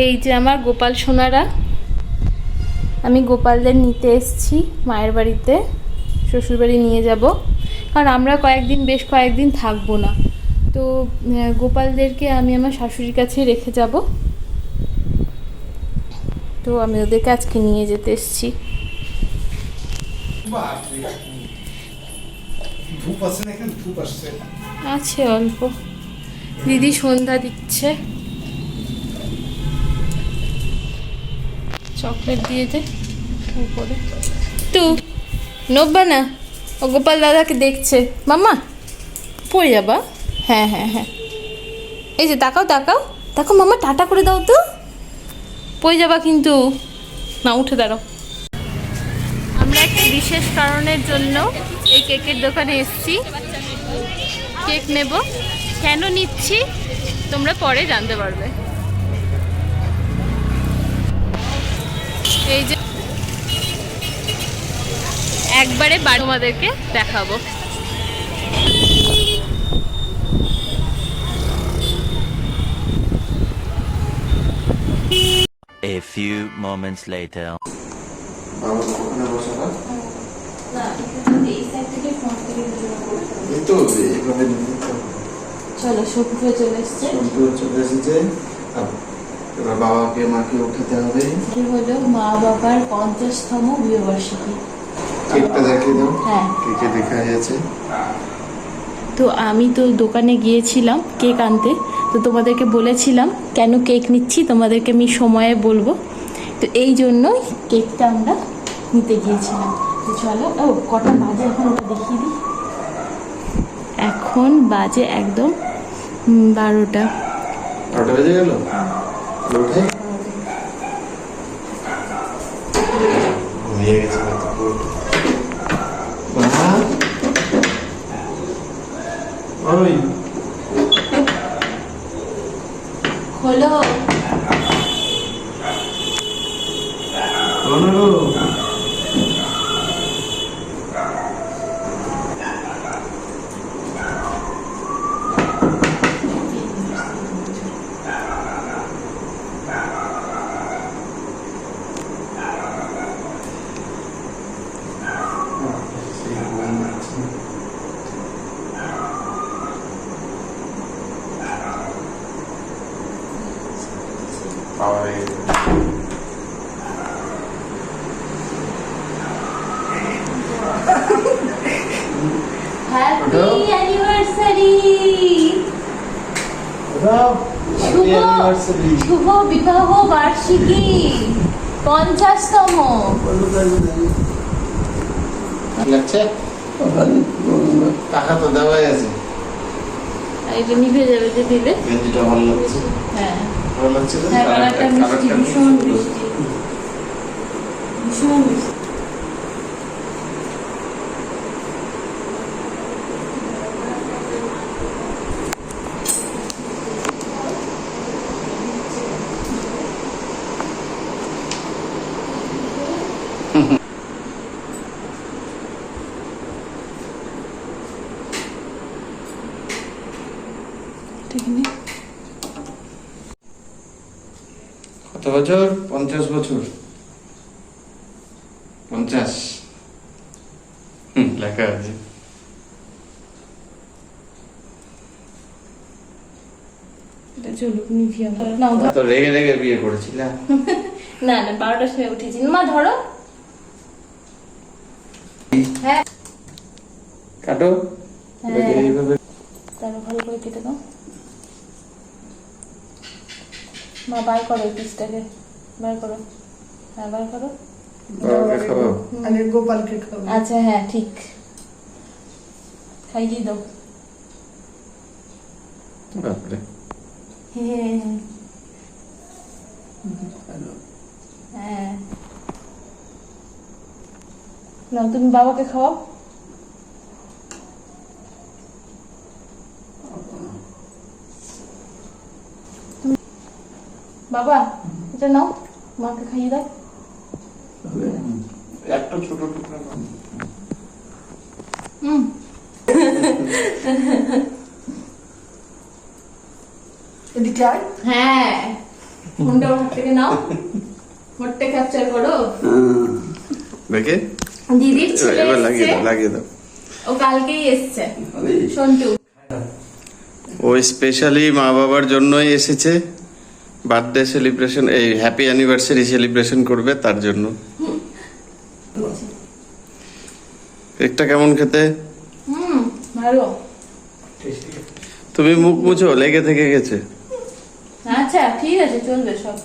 এই যে আমার গোপাল সোনারা, আমি গোপালদের নিতে এসেছি মায়ের বাড়িতে, শ্বশুরবাড়ি নিয়ে যাব, কারণ আমরা বেশ কয়েকদিন থাকবো না। তো গোপালদেরকে আমি আমার শাশুড়ির কাছে রেখে যাব। তো আমি ওদেরকে আজকে নিয়ে যেতে এসেছি। আছে অল্প। দিদি সন্ধ্যা দিচ্ছে, চকলেট দিয়ে দে উপরে। টু নব্বা না, ও গোপাল দাদাকে দেখছে। মাম্মা পড়ে যাবা। হ্যাঁ হ্যাঁ হ্যাঁ, এই যে তাকাও তাকাও তাকাও, মাম্মা টাটা করে দাও তো, পড়ে যাবা কিন্তু। না, উঠে দাঁড়াও। আমরা একটা বিশেষ কারণের জন্য এই কেকের দোকানে এসেছি, কেক নেব। কেন নিচ্ছি তোমরা পরে জানতে পারবে। এই যে একবারে তোমাদেরকে দেখাবো। A few moments later. চলো, সবুজে চলে এসছে। এবার বাবাকে মাকে উঠাতে হবে। হলো মা বাবার 50তম বিবাহবার্ষিকী। কেকটা দেখিয়ে দাও। হ্যাঁ, কেকে দেখা যাচ্ছে। তো আমি তো দোকানে গিয়েছিলাম কেক আনতে, তো তোমাদেরকে বলেছিলাম কেন কেক নিচ্ছি তোমাদেরকে আমি সময়ে বলবো। তো এই জন্যই কেকটা আমরা নিতে গিয়েছিলাম। তো চলো, ও কটা বাজে এখন ওটা দেখিয়ে দিই। এখন বাজে একদম 12টা। 12টা বেজে গেল। উঠে ঘুমিয়ে গেছে। ওই হলো হ্যাপি অ্যানিভার্সারি, শুভ বিবাহ বার্ষিকী 50তম। লাগছে টাকা তো দেওয়াই আছে। এটা নিভে যাবে যে দিলে। গেঞ্জিটা ভালো লাগছে। হ্যাঁ ভালো লাগছে। হ্যাঁ, কালারটা মিষ্টি, ভীষণ মিষ্টি, ভীষণ মিষ্টি। কত বছর? 50 বছর। 50 লেখা আছে। তো রেগে রেগে বিয়ে করেছিল। না না, 12টার সময় উঠেছি। মা ধরো। হ্যাঁ কাটো। এইভাবে তারপর ভালো করে কেটে দাও। মা বার করো এই পিসটাকে, বার করো। হ্যাঁ বার করো। বাবাকে খাবো। আগে গোপালকে খাবো। আচ্ছা হ্যাঁ ঠিক, খাইয়ে দাও। বাপরে। হ্যাঁ না, তুমি বাবাকে খাওয়াও। বাবা এটা নাও, মাকে খাইয়ে দাও। একটা ছোট টুকরা। এদিকে আয়। হ্যাঁ ফোনটা ওর হাত থেকে নাও, মোটে ক্যাপচার করো। দেখে দিদির ছেলে এবার লাগিয়ে এসছে, দাও, লাগিয়ে দাও। ও কালকেই এসছে, সন্টু। ও স্পেশালি মা বাবার জন্যই এসেছে, বার্থডে সেলিব্রেশন, এই হ্যাপি অ্যানিভার্সারি সেলিব্রেশন করবে তার জন্য। কেকটা কেমন খেতে? ভালো। তুমি মুখ মুছো, লেগে থেকে গেছে। আচ্ছা ঠিক আছে, চলবে সব।